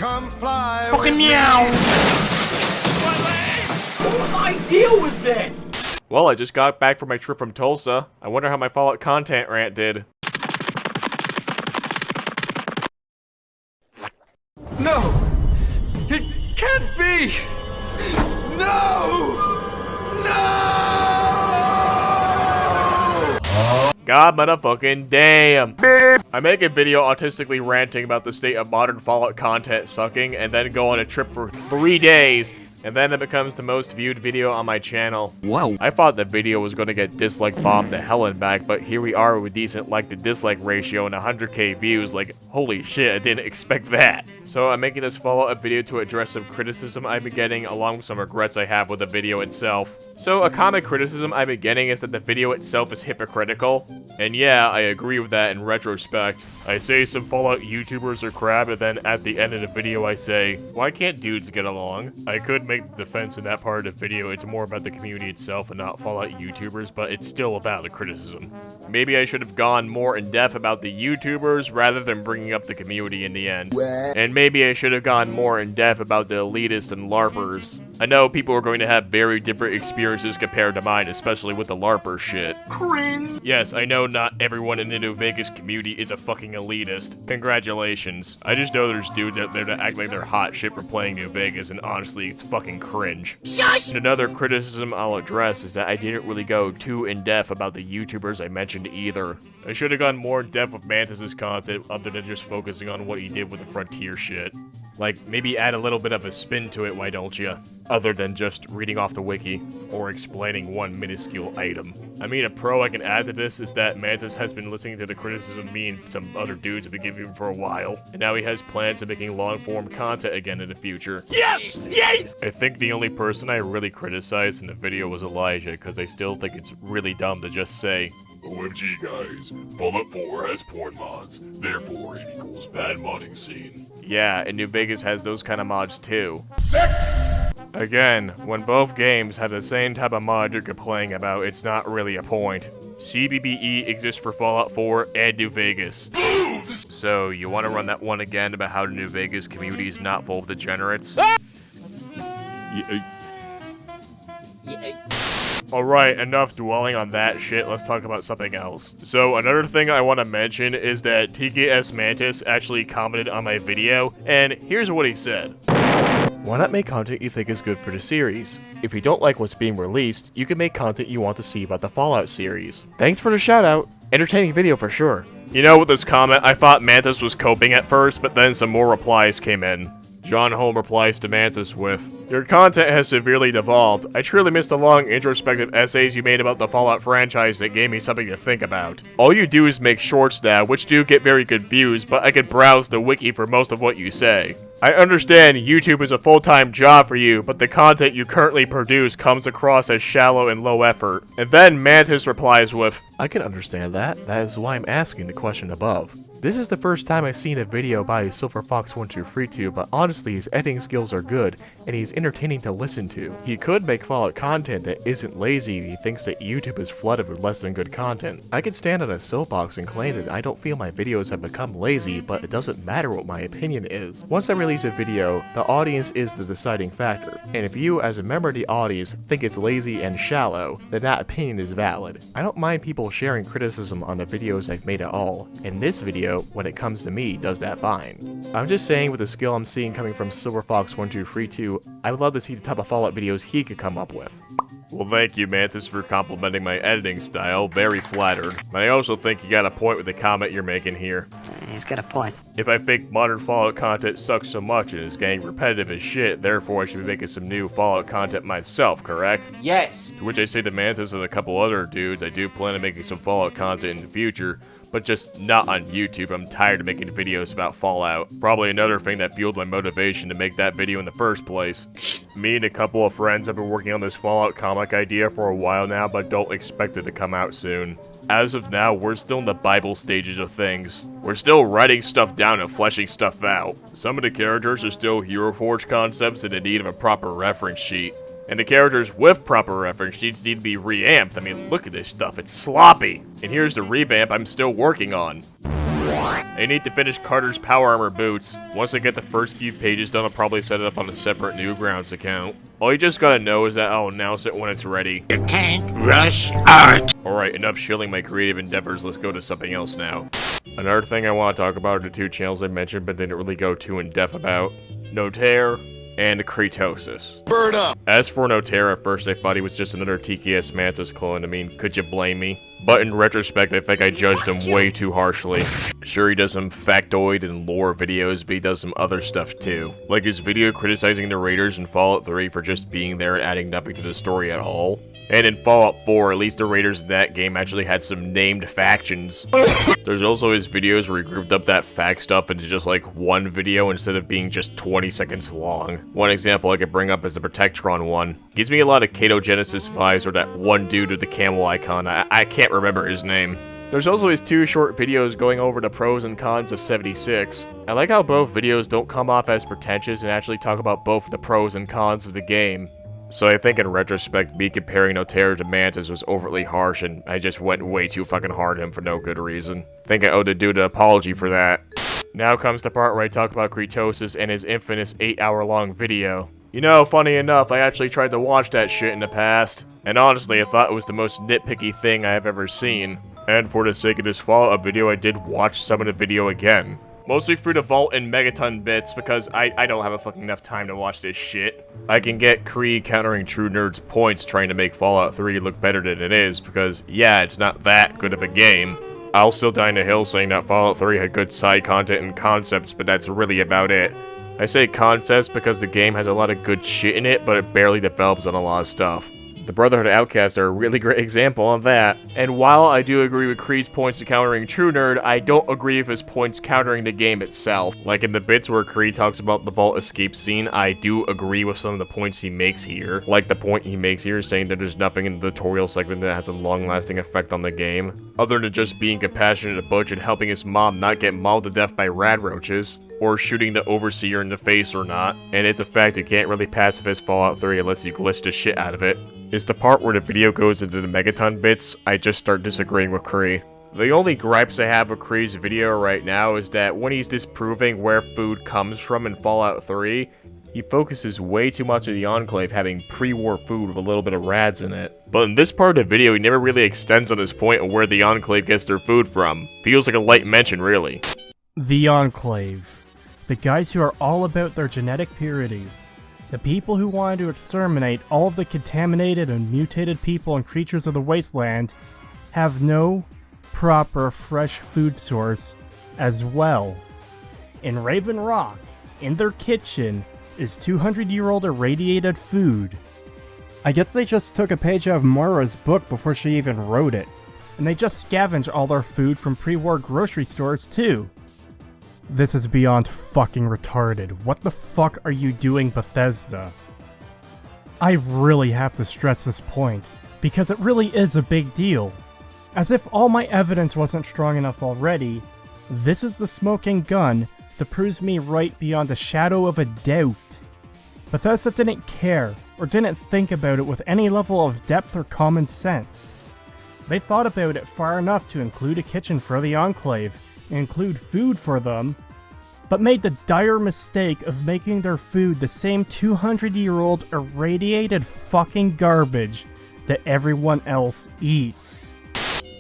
Come fly Fucking meow! Whose idea was this? Well, I just got back from my trip from Tulsa. I wonder how my Fallout content rant did. No! It can't be! No! No! God motherfucking damn! I make a video autistically ranting about the state of modern Fallout content sucking, and then go on a trip for 3 days, and then it becomes the most viewed video on my channel. Whoa. I thought the video was going to get dislike bombed to hell and back, but here we are with decent like to dislike ratio and 100k views. Like, holy shit, I didn't expect that. So I'm making this follow-up video to address some criticism I've been getting, along with some regrets I have with the video itself. So a common criticism I've been getting is that the video itself is hypocritical. And yeah, I agree with that in retrospect. I say some Fallout YouTubers are crap, and then at the end of the video I say, why can't dudes get along? I could make the defense in that part of the video it's more about the community itself and not Fallout YouTubers, but it's still a valid criticism. Maybe I should have gone more in depth about the YouTubers rather than bringing up the community in the end. And maybe I should have gone more in depth about the elitists and LARPers. I know people are going to have very different experiences compared to mine, especially with the LARPer shit. Cringe. Yes, I know not everyone in the New Vegas community is a fucking elitist. Congratulations. I just know there's dudes out there that act like they're hot shit for playing New Vegas, and honestly, it's fucking cringe. And another criticism I'll address is that I didn't really go too in-depth about the YouTubers I mentioned either. I should have gone more in-depth with Mantis's content other than just focusing on what he did with the Frontier shit. Like, maybe add a little bit of a spin to it, why don't ya? Other than just reading off the wiki, or explaining one minuscule item. I mean, a pro I can add to this is that Mantis has been listening to the criticism me and some other dudes have been giving him for a while, and now he has plans of making long-form content again in the future. Yes! Yay! I think the only person I really criticized in the video was Elijah, because I still think it's really dumb to just say, OMG guys, Fallout 4 has porn mods, therefore it equals bad modding scene. yeah, and New Vegas has those kind of mods too. Again, when both games have the same type of mod you're complaining about, it's not really a point. CBBE exists for Fallout 4 and New Vegas. So, you want to run that one again about how the New Vegas community is not full of degenerates? Alright, enough dwelling on that shit, let's talk about something else. So, another thing I want to mention is that TKS Mantis actually commented on my video, and here's what he said. Why not make content you think is good for the series? If you don't like what's being released, you can make content you want to see about the Fallout series. Thanks for the shout out. Entertaining video for sure. You know, with this comment, I thought Mantis was coping at first, but then some more replies came in. John Holm replies to Mantis with, your content has severely devolved. I truly missed the long introspective essays you made about the Fallout franchise that gave me something to think about. All you do is make shorts now, which do get very good views, but I could browse the wiki for most of what you say. I understand YouTube is a full-time job for you, but the content you currently produce comes across as shallow and low effort. And then Mantis replies with, I can understand that. That is why I'm asking the question above. This is the first time I've seen a video by SilverFox1232, but honestly his editing skills are good, and he's entertaining to listen to. He could make Fallout content that isn't lazy if he thinks that YouTube is flooded with less than good content. I could stand on a soapbox and claim that I don't feel my videos have become lazy, but it doesn't matter what my opinion is. Once I release a video, the audience is the deciding factor, and if you as a member of the audience think it's lazy and shallow, then that opinion is valid. I don't mind people sharing criticism on the videos I've made at all, and this video, when it comes to me, does that fine. I'm just saying with the skill I'm seeing coming from SilverFox1232, I would love to see the type of Fallout videos he could come up with. Well, thank you, Mantis, for complimenting my editing style. Very flattered. But I also think you got a point with the comment you're making here. He's got a point. If I think modern Fallout content sucks so much and is getting repetitive as shit, therefore I should be making some new Fallout content myself, correct? Yes. To which I say to Mantis and a couple other dudes, I do plan on making some Fallout content in the future, but just not on YouTube. I'm tired of making videos about Fallout. Probably another thing that fueled my motivation to make that video in the first place. Me and a couple of friends have been working on this Fallout comic idea for a while now, but don't expect it to come out soon. As of now, we're still in the Bible stages of things. We're still writing stuff down and fleshing stuff out. Some of the characters are still Hero Forge concepts and in need of a proper reference sheet. And the characters with proper reference sheets need to be reamped. I mean, look at this stuff, it's sloppy. And here's the revamp I'm still working on. I need to finish Carter's power armor boots. Once I get the first few pages done, I'll probably set it up on a separate Newgrounds account. All you just gotta know is that I'll announce it when it's ready. You can't rush art. Alright, enough shilling my creative endeavors, let's go to something else now. Another thing I want to talk about are the two channels I mentioned but didn't really go too in-depth about. Notaire and Kretosis. Bird up! As for Notaire, at first I thought he was just another TKS Mantis clone. I mean, could you blame me? But in retrospect, I think I judged him way too harshly. Sure, he does some factoid and lore videos, but he does some other stuff too. Like his video criticizing the Raiders in Fallout 3 for just being there and adding nothing to the story at all. And in Fallout 4, at least the Raiders in that game actually had some named factions. There's also his videos where he grouped up that fact stuff into just like one video instead of being just 20 seconds long. One example I could bring up is the Protectron one. Gives me a lot of Ketogenesis vibes, or that one dude with the camel icon. I can't remember his name. There's also his two short videos going over the pros and cons of 76. I like how both videos don't come off as pretentious and actually talk about both the pros and cons of the game. So I think in retrospect, me comparing Notaire to Mantis was overtly harsh, and I just went way too fucking hard at him for no good reason. Think I owe the dude an apology for that. Now comes the part where I talk about Kretosis and his infamous 8-hour-long video. You know, funny enough, I actually tried to watch that shit in the past, and honestly I thought it was the most nitpicky thing I have ever seen. And for the sake of this Fallout video, I did watch some of the video again. Mostly through the Vault and Megaton bits, because I don't have a fucking enough time to watch this shit. I can get Kree countering True Nerd's points trying to make Fallout 3 look better than it is, because yeah, it's not that good of a game. I'll still die on the hill saying that Fallout 3 had good side content and concepts, but that's really about it. I say concepts because the game has a lot of good shit in it, but it barely develops on a lot of stuff. The Brotherhood of Outcasts are a really great example of that. And while I do agree with Kree's points to countering True Nerd, I don't agree with his points countering the game itself. Like in the bits where Kree talks about the Vault escape scene, I do agree with some of the points he makes here. Like the point he makes here saying that there's nothing in the tutorial segment that has a long-lasting effect on the game, other than just being compassionate to Butch and helping his mom not get mauled to death by radroaches, or shooting the Overseer in the face or not. And it's a fact you can't really pacifist Fallout 3 unless you glitch the shit out of it. Is the part where the video goes into the Megaton bits, I just start disagreeing with Kree. The only gripes I have with Kree's video right now is that when he's disproving where food comes from in Fallout 3, he focuses way too much of the Enclave having pre-war food with a little bit of rads in it. But in this part of the video, he never really extends on his point of where the Enclave gets their food from. Feels like a light mention, really. The Enclave. The guys who are all about their genetic purity. The people who wanted to exterminate all of the contaminated and mutated people and creatures of the wasteland have no proper fresh food source as well. In Raven Rock, in their kitchen, is 200-year-old irradiated food. I guess they just took a page out of Moira's book before she even wrote it. And they just scavenge all their food from pre-war grocery stores too. This is beyond fucking retarded. What the fuck are you doing, Bethesda? I really have to stress this point, because it really is a big deal. As if all my evidence wasn't strong enough already, this is the smoking gun that proves me right beyond a shadow of a doubt. Bethesda didn't care, or didn't think about it with any level of depth or common sense. They thought about it far enough to include a kitchen for the Enclave, include food for them, but made the dire mistake of making their food the same 200-year-old irradiated fucking garbage that everyone else eats.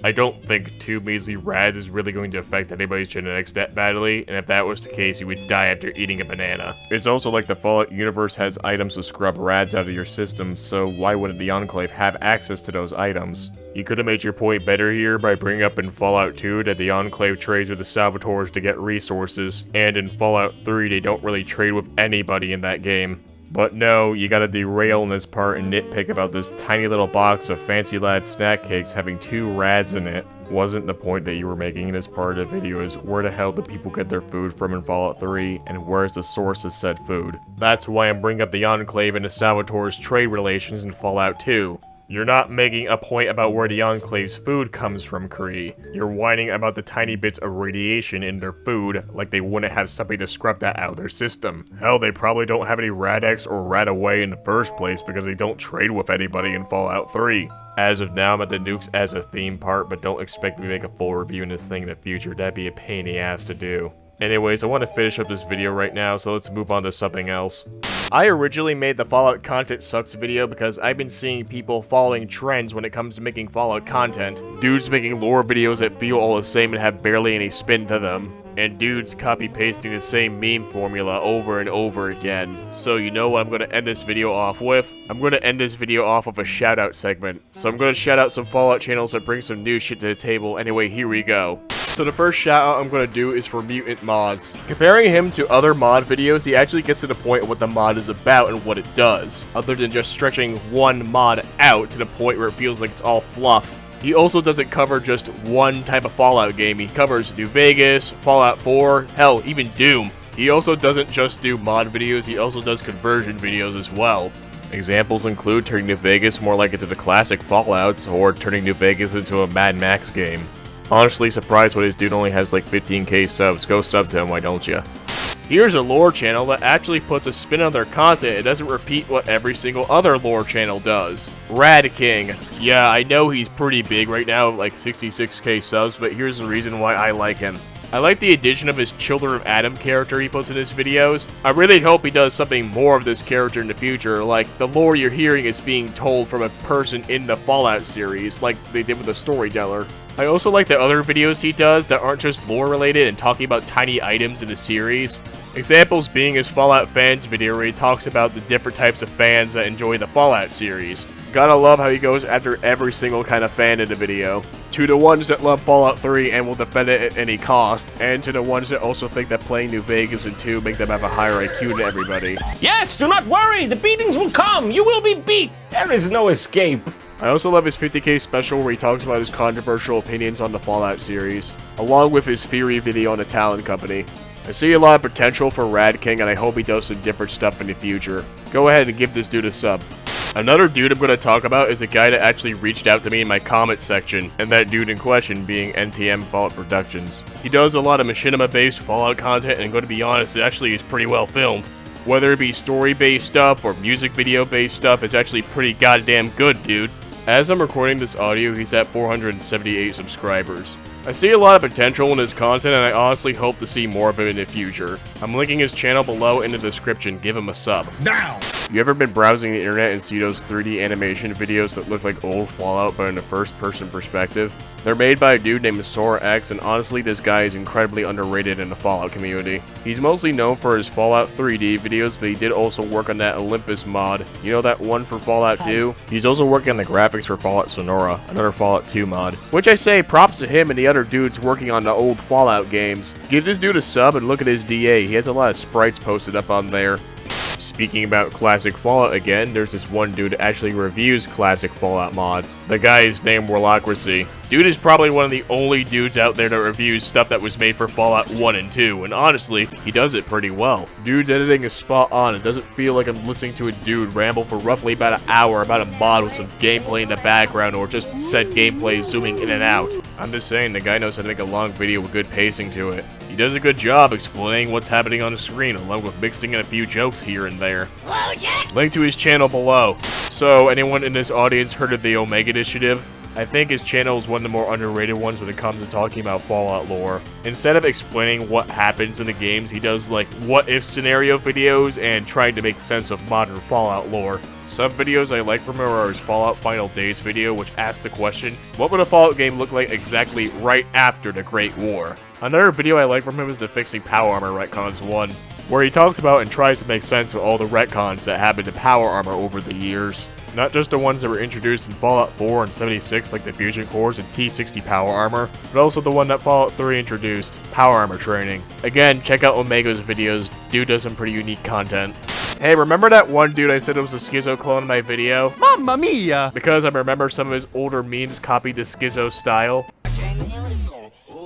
I don't think 2 measly rads is really going to affect anybody's genetics that badly, and if that was the case, you would die after eating a banana. It's also like the Fallout universe has items to scrub rads out of your system, so why wouldn't the Enclave have access to those items? You could have made your point better here by bringing up in Fallout 2 that the Enclave trades with the Salvatores to get resources, and in Fallout 3 they don't really trade with anybody in that game. But no, you gotta derail in this part and nitpick about this tiny little box of Fancy Lad snack cakes having 2 rads in it. Wasn't the point that you were making in this part of the video is where the hell do people get their food from in Fallout 3, and where's the source of said food? That's why I'm bringing up the Enclave and the Salvatore's trade relations in Fallout 2. You're not making a point about where the Enclave's food comes from, Kree. You're whining about the tiny bits of radiation in their food, like they wouldn't have something to scrub that out of their system. Hell, they probably don't have any Rad-X or Rad-Away in the first place because they don't trade with anybody in Fallout 3. As of now, I'm at the nukes as a theme part, but don't expect me to make a full review in this thing in the future. That'd be a pain in the ass to do. Anyways, I want to finish up this video right now, so let's move on to something else. I originally made the Fallout Content Sucks video because I've been seeing people following trends when it comes to making Fallout content. Dudes making lore videos that feel all the same and have barely any spin to them. And dudes copy-pasting the same meme formula over and over again. So you know what I'm going to end this video off with? I'm going to end this video off with a shout-out segment. So I'm going to shout out some Fallout channels that bring some new shit to the table. Anyway, here we go. So the first shout-out I'm going to do is for Mutant Mods. Comparing him to other mod videos, he actually gets to the point of what the mod is about and what it does, other than just stretching one mod out to the point where it feels like it's all fluff. He also doesn't cover just one type of Fallout game. He covers New Vegas, Fallout 4, hell, even Doom. He also doesn't just do mod videos, he also does conversion videos as well. Examples include turning New Vegas more like into the classic Fallouts, or turning New Vegas into a Mad Max game. Honestly surprised why this dude only has like 15k subs. Go sub to him, why don't ya? Here's a lore channel that actually puts a spin on their content. It doesn't repeat what every single other lore channel does. Radking. Yeah, I know he's pretty big right now, like 66k subs, but here's the reason why I like him. I like the addition of his Children of Adam character he puts in his videos. I really hope he does something more of this character in the future, like the lore you're hearing is being told from a person in the Fallout series, like they did with the Storyteller. I also like the other videos he does that aren't just lore related and talking about tiny items in the series. Examples being his Fallout Fans video where he talks about the different types of fans that enjoy the Fallout series. Gotta love how he goes after every single kind of fan in the video. To the ones that love Fallout 3 and will defend it at any cost, and to the ones that also think that playing New Vegas and 2 make them have a higher IQ than everybody. Yes, do not worry, the beatings will come, you will be beat, there is no escape. I also love his 50k special where he talks about his controversial opinions on the Fallout series, along with his theory video on the Talon Company. I see a lot of potential for Radking and I hope he does some different stuff in the future. Go ahead and give this dude a sub. Another dude I'm going to talk about is a guy that actually reached out to me in my comment section, and that dude in question being NTM Fallout Productions. He does a lot of machinima-based Fallout content, and I'm going to be honest, it actually is pretty well filmed. Whether it be story-based stuff or music video-based stuff, it's actually pretty goddamn good, dude. As I'm recording this audio, he's at 478 subscribers. I see a lot of potential in his content, and I honestly hope to see more of him in the future. I'm linking his channel below in the description, give him a sub. Now! You ever been browsing the internet and see those 3D animation videos that look like old Fallout but in a first-person perspective? They're made by a dude named Saur X, and honestly this guy is incredibly underrated in the Fallout community. He's mostly known for his Fallout 3D videos, but he did also work on that Olympus mod. You know that one for Fallout 2? He's also working on the graphics for Fallout Sonora, another Fallout 2 mod. Which I say props to him and the other dudes working on the old Fallout games. Give this dude a sub and look at his DA, he has a lot of sprites posted up on there. Speaking about classic Fallout again, there's this one dude that actually reviews classic Fallout mods. The guy is named Warlockracy. Dude is probably one of the only dudes out there that reviews stuff that was made for Fallout 1 and 2, and honestly, he does it pretty well. Dude's editing is spot on. It doesn't feel like I'm listening to a dude ramble for roughly about an hour about a mod with some gameplay in the background or just said gameplay zooming in and out. I'm just saying, the guy knows how to make a long video with good pacing to it. He does a good job explaining what's happening on the screen, along with mixing in a few jokes here and there. Link to his channel below. So, anyone in this audience heard of the Omega Initiative? I think his channel is one of the more underrated ones when it comes to talking about Fallout lore. Instead of explaining what happens in the games, he does like what-if scenario videos and trying to make sense of modern Fallout lore. Some videos I like from him are his Fallout Final Days video, which asks the question, what would a Fallout game look like exactly right after the Great War? Another video I like from him is the Fixing Power Armor Retcons one, where he talks about and tries to make sense of all the retcons that happened to Power Armor over the years. Not just the ones that were introduced in Fallout 4 and 76 like the Fusion Cores and T60 Power Armor, but also the one that Fallout 3 introduced, Power Armor Training. Again, check out Omega's videos, dude does some pretty unique content. Hey, remember that one dude I said it was a Schizo clone in my video? Mamma mia! Because I remember some of his older memes copied the Schizo style.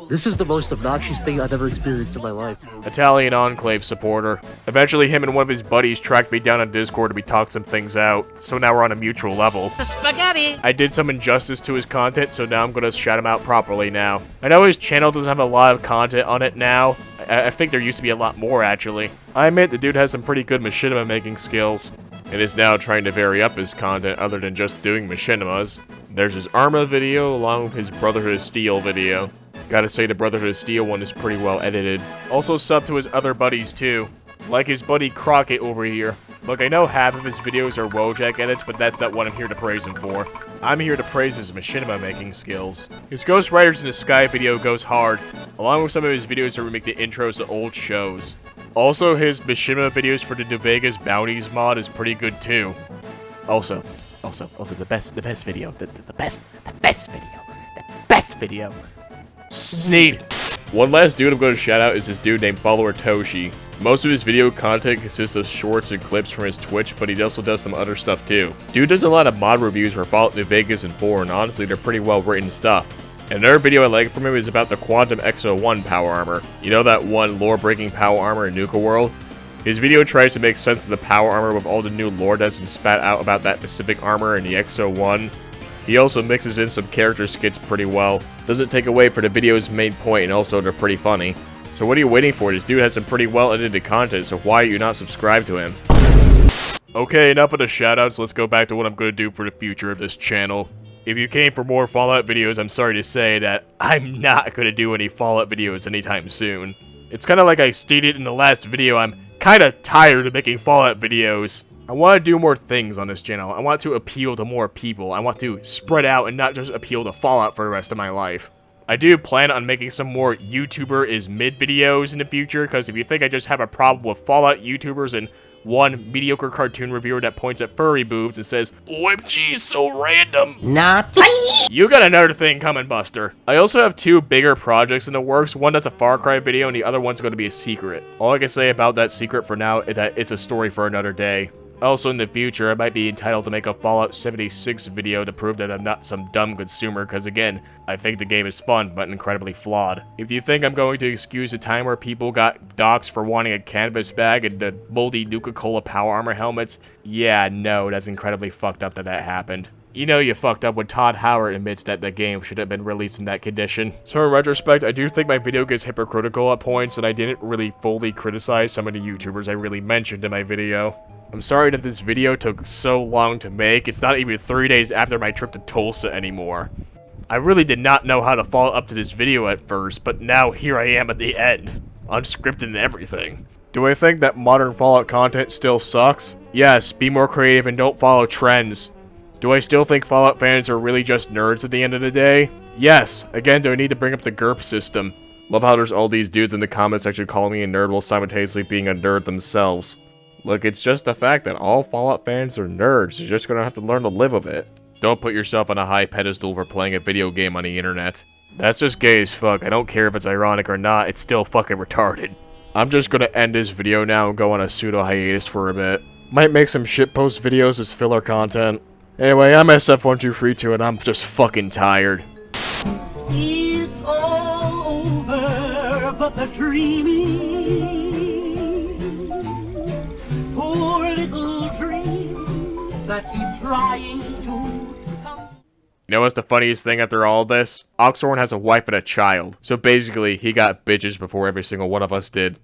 This is the most obnoxious thing I've ever experienced in my life. ItalianEnclave supporter. Eventually, him and one of his buddies tracked me down on Discord and we talked some things out, so now we're on a mutual level. Spaghetti! I did some injustice to his content, so now I'm gonna shout him out properly now. I know his channel doesn't have a lot of content on it now. I think there used to be a lot more, actually. I admit the dude has some pretty good machinima making skills, and is now trying to vary up his content other than just doing machinimas. There's his Arma video, along with his Brotherhood of Steel video. Gotta say the Brotherhood of Steel one is pretty well edited. Also sub to his other buddies too, like his buddy Crockett over here. Look, I know half of his videos are Wojak edits, but that's not what I'm here to praise him for. I'm here to praise his machinima making skills. His Ghost Riders in the Sky video goes hard, along with some of his videos that remake the intros to old shows. Also, his machinima videos for the New Vegas Bounties mod is pretty good too. Also, the best video, the best video. Sneed. One last dude I'm going to shout out is this dude named FollowerToshi. Most of his video content consists of shorts and clips from his Twitch, but he also does some other stuff too. Dude does a lot of mod reviews for Fallout New Vegas and 4, and honestly they're pretty well written stuff. Another video I like from him is about the Quantum X01 power armor. You know that one lore-breaking power armor in Nuka World? His video tries to make sense of the power armor with all the new lore that's been spat out about that specific armor in the X01. He also mixes in some character skits pretty well. Doesn't take away for the video's main point, and also they're pretty funny. So what are you waiting for? This dude has some pretty well edited content, so why are you not subscribed to him? Okay, enough of the shoutouts, let's go back to what I'm going to do for the future of this channel. If you came for more Fallout videos, I'm sorry to say that I'm not going to do any Fallout videos anytime soon. It's kind of like I stated in the last video, I'm kind of tired of making Fallout videos. I want to do more things on this channel. I want to appeal to more people. I want to spread out and not just appeal to Fallout for the rest of my life. I do plan on making some more YouTuber is mid videos in the future, because if you think I just have a problem with Fallout YouTubers and one mediocre cartoon reviewer that points at furry boobs and says, OMG, so random. Not funny! You got another thing coming, Buster. I also have two bigger projects in the works. One that's a Far Cry video, and the other one's going to be a secret. All I can say about that secret for now is that it's a story for another day. Also, in the future, I might be entitled to make a Fallout 76 video to prove that I'm not some dumb consumer, because again, I think the game is fun, but incredibly flawed. If you think I'm going to excuse the time where people got doxxed for wanting a canvas bag and the moldy Nuka-Cola power armor helmets, yeah, no, that's incredibly fucked up that happened. You know you fucked up when Todd Howard admits that the game should have been released in that condition. So in retrospect, I do think my video gets hypocritical at points, and I didn't really fully criticize some of the YouTubers I really mentioned in my video. I'm sorry that this video took so long to make. It's not even 3 days after my trip to Tulsa anymore. I really did not know how to follow up to this video at first, but now here I am at the end. Unscripted and everything. Do I think that modern Fallout content still sucks? Yes, be more creative and don't follow trends. Do I still think Fallout fans are really just nerds at the end of the day? Yes. Again, do I need to bring up the GURP system? Love how there's all these dudes in the comment section calling me a nerd while simultaneously being a nerd themselves. Look, it's just a fact that all Fallout fans are nerds. You're just gonna have to learn to live with it. Don't put yourself on a high pedestal for playing a video game on the internet. That's just gay as fuck. I don't care if it's ironic or not, it's still fucking retarded. I'm just gonna end this video now and go on a pseudo hiatus for a bit. Might make some shitpost videos as filler content. Anyway, I'm SF1232 and I'm just fucking tired. It's all over, but the dreaming. Poor little dreams that keep trying to come. You know what's the funniest thing after all this? Oxhorn has a wife and a child. So basically, he got bitches before every single one of us did.